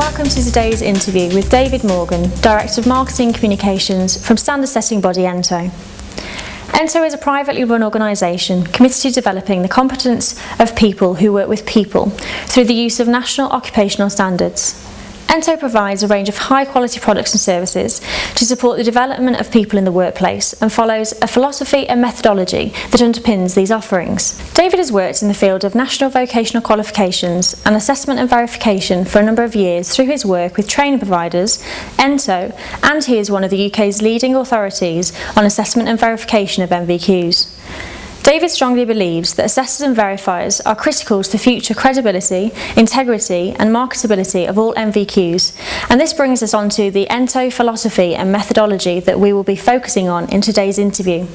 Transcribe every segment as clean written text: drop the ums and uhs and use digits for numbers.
Welcome to today's interview with David Morgan, Director of Marketing Communications from standard setting body ENTO. ENTO is a privately run organisation committed to developing the competence of people who work with people through the use of national occupational standards. ENTO provides a range of high-quality products and services to support the development of people in the workplace and follows a philosophy and methodology that underpins these offerings. David has worked in the field of national vocational qualifications and assessment and verification for a number of years through his work with training providers, ENTO, and he is one of the UK's leading authorities on assessment and verification of NVQs. David strongly believes that assessors and verifiers are critical to the future credibility, integrity and marketability of all NVQs, and this brings us on to the ENTO philosophy and methodology that we will be focusing on in today's interview.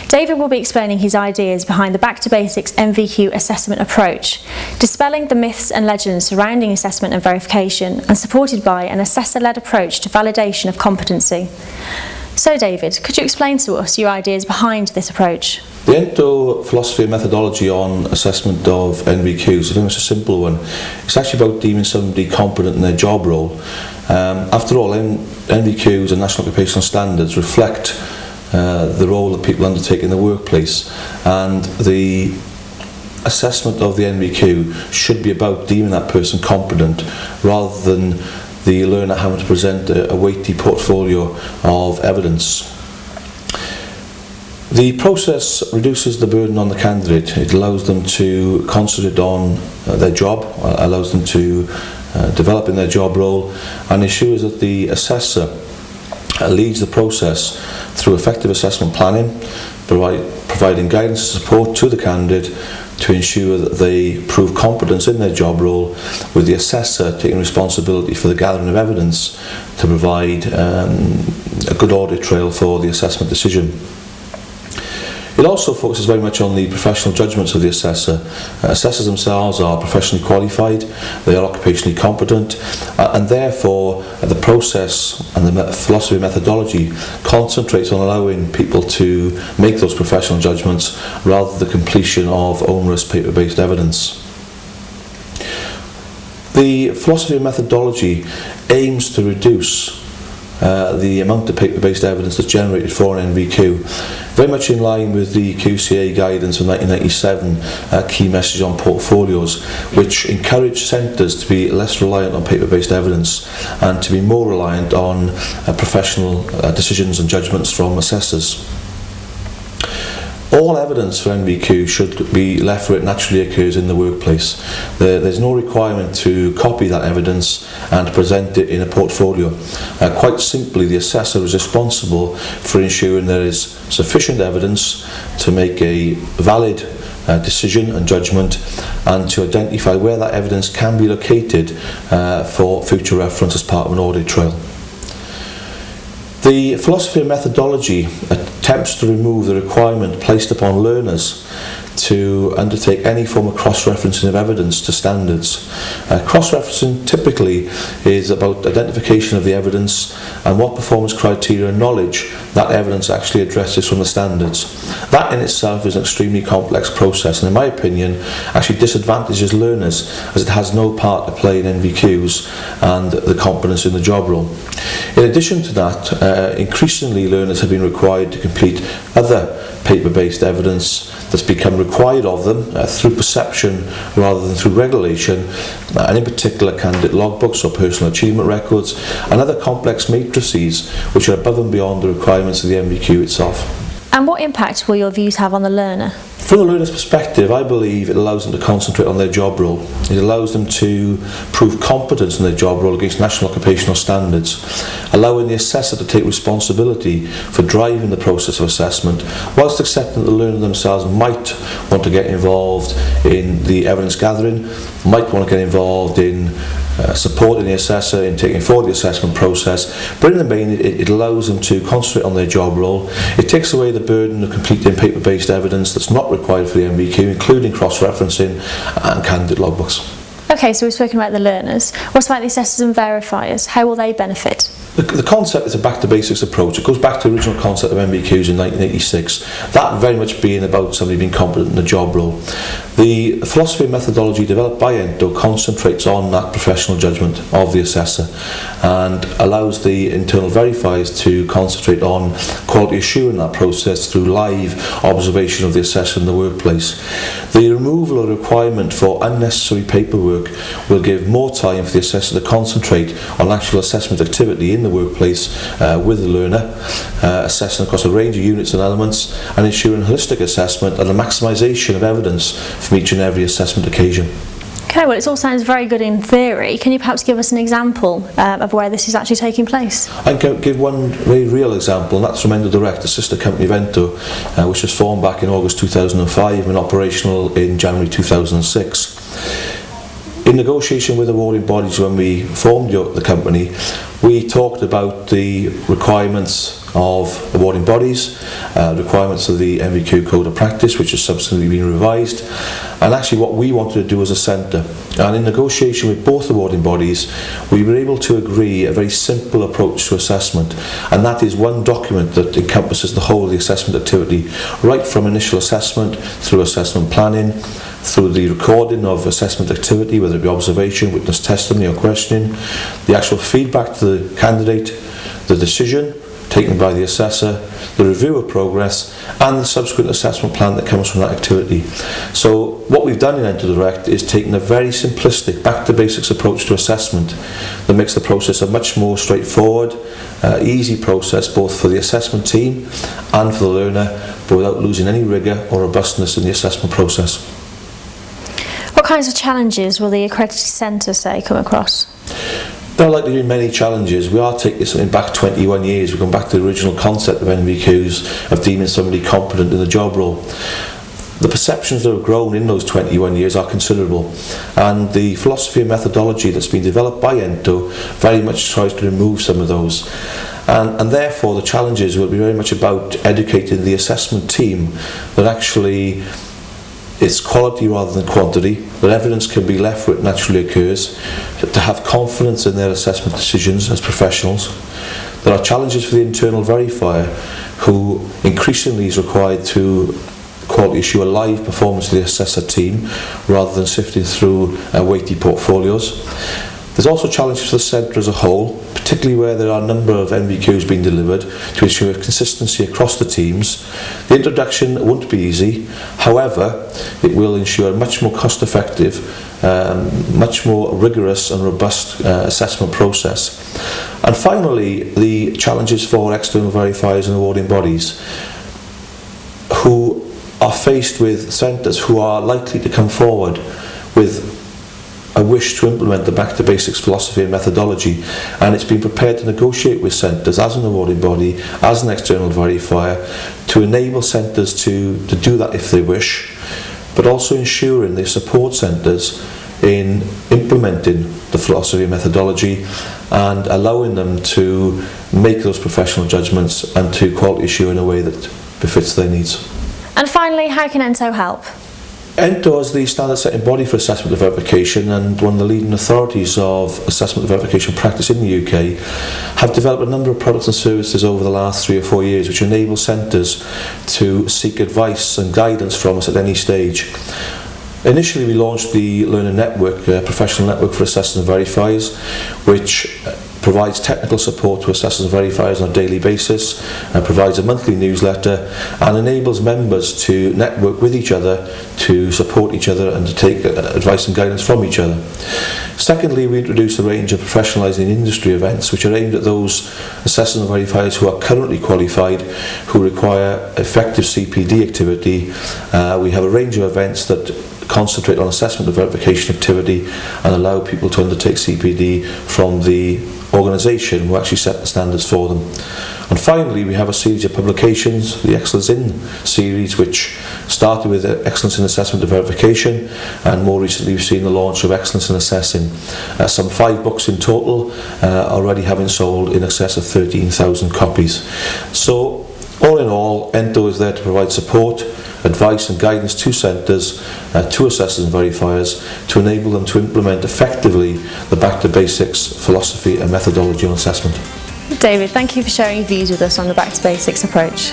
David will be explaining his ideas behind the Back to Basics NVQ assessment approach, dispelling the myths and legends surrounding assessment and verification, and supported by an assessor-led approach to validation of competency. So David, could you explain to us your ideas behind this approach? The ENTO philosophy and methodology on assessment of NVQs is very much a simple one. It's actually about deeming somebody competent in their job role. After all, NVQs and national occupational standards reflect the role that people undertake in the workplace, and the assessment of the NVQ should be about deeming that person competent rather than the learner having to present a weighty portfolio of evidence. The process reduces the burden on the candidate. It allows them to concentrate on their job, allows them to develop in their job role, and ensures that the assessor leads the process through effective assessment planning, providing guidance and support to the candidate to ensure that they prove competence in their job role, with the assessor taking responsibility for the gathering of evidence to provide a good audit trail for the assessment decision. It also focuses very much on the professional judgments of the assessor. Assessors themselves are professionally qualified, they are occupationally competent, and therefore the process and the philosophy and methodology concentrates on allowing people to make those professional judgments rather than the completion of onerous paper-based evidence. The philosophy and methodology aims to reduce the amount of paper-based evidence that's generated for an NVQ, very much in line with the QCA guidance of 1997 key message on portfolios, which encourage centres to be less reliant on paper-based evidence and to be more reliant on professional decisions and judgments from assessors. All evidence for NVQ should be left where it naturally occurs in the workplace. There's no requirement to copy that evidence and present it in a portfolio. Quite simply, the assessor is responsible for ensuring there is sufficient evidence to make a valid decision and judgment, and to identify where that evidence can be located for future reference as part of an audit trail. The philosophy and methodology attempts to remove the requirement placed upon learners to undertake any form of cross-referencing of evidence to standards. Cross-referencing typically is about identification of the evidence and what performance criteria and knowledge that evidence actually addresses from the standards. That in itself is an extremely complex process, and in my opinion actually disadvantages learners, as it has no part to play in NVQs and the competence in the job role. In addition to that, increasingly learners have been required to complete other paper-based evidence that's become required of them through perception rather than through regulation, and in particular candidate logbooks or personal achievement records and other complex matrices which are above and beyond the requirements of the NVQ itself. And what impact will your views have on the learner? From the learner's perspective, I believe it allows them to concentrate on their job role. It allows them to prove competence in their job role against national occupational standards, allowing the assessor to take responsibility for driving the process of assessment, whilst accepting that the learner themselves might want to get involved in the evidence gathering, might want to get involved in supporting the assessor in taking forward the assessment process, but in the main it allows them to concentrate on their job role. It takes away the burden of completing paper-based evidence that's not required for the NVQ, including cross-referencing and candidate logbooks. Okay, so we've spoken about the learners. What about the assessors and verifiers? How will they benefit? The concept is a back to basics approach. It goes back to the original concept of NVQs in 1986. That very much being about somebody being competent in the job role. The philosophy and methodology developed by Ento concentrates on that professional judgment of the assessor and allows the internal verifiers to concentrate on quality assuring that process through live observation of the assessor in the workplace. The removal of the requirement for unnecessary paperwork will give more time for the assessor to concentrate on actual assessment activity in the workplace with the learner, assessing across a range of units and elements and ensuring holistic assessment and the maximisation of evidence from each and every assessment occasion. Okay, well, it all sounds very good in theory. Can you perhaps give us an example of where this is actually taking place? I can give one very real example, and that's from Endo Direct, a sister company of Ento, which was formed back in August 2005 and operational in January 2006. In negotiation with awarding bodies when we formed the company, we talked about the requirements of awarding bodies, requirements of the NVQ Code of Practice, which has subsequently been revised, and actually what we wanted to do as a centre. And in negotiation with both awarding bodies, we were able to agree a very simple approach to assessment, and that is one document that encompasses the whole of the assessment activity, right from initial assessment through assessment planning, through the recording of assessment activity, whether it be observation, witness testimony or questioning, the actual feedback to the candidate, the decision taken by the assessor, the review of progress and the subsequent assessment plan that comes from that activity. So what we've done in Ento Direct is taken a very simplistic back to basics approach to assessment that makes the process a much more straightforward, easy process both for the assessment team and for the learner, but without losing any rigour or robustness in the assessment process. What kinds of challenges will the accredited centre, say, come across? There are likely to be many challenges. We are taking something back 21 years. We've gone back to the original concept of NVQs, of deeming somebody competent in the job role. The perceptions that have grown in those 21 years are considerable, and the philosophy and methodology that's been developed by Ento very much tries to remove some of those. And therefore the challenges will be very much about educating the assessment team that actually it's quality rather than quantity, that evidence can be left where it naturally occurs, to have confidence in their assessment decisions as professionals. There are challenges for the internal verifier who increasingly is required to quality assure a live performance of the assessor team rather than sifting through weighty portfolios. There's also challenges for the centre as a whole, particularly where there are a number of NVQs being delivered to ensure consistency across the teams. The introduction won't be easy, however, it will ensure a much more cost-effective, much more rigorous and robust assessment process. And finally, the challenges for external verifiers and awarding bodies who are faced with centres who are likely to come forward with a wish to implement the back to basics philosophy and methodology, and it's been prepared to negotiate with centres as an awarding body, as an external verifier, to enable centres to do that if they wish, but also ensuring they support centres in implementing the philosophy and methodology and allowing them to make those professional judgments and to quality assure in a way that befits their needs. And finally, how can Ento help? Ento is the standard setting body for assessment and verification and one of the leading authorities of assessment and verification practice in the UK, have developed a number of products and services over the last 3 or 4 years which enable centres to seek advice and guidance from us at any stage. Initially we launched the Learner Network, a professional network for assessors and verifiers, which provides technical support to assessors and verifiers on a daily basis, provides a monthly newsletter and enables members to network with each other, to support each other and to take advice and guidance from each other. Secondly, we introduced a range of professionalising industry events which are aimed at those assessors and verifiers who are currently qualified, who require effective CPD activity. We have a range of events that concentrate on assessment and verification activity and allow people to undertake CPD from the organisation who actually set the standards for them. And finally, we have a series of publications, the Excellence In series, which started with Excellence in Assessment and Verification, and more recently we've seen the launch of Excellence in Assessing. Some 5 books in total, already having sold in excess of 13,000 copies. So all in all, Ento is there to provide support, advice and guidance to centres, to assessors and verifiers, to enable them to implement effectively the back to basics philosophy and methodology on assessment. David, thank you for sharing your views with us on the back to basics approach.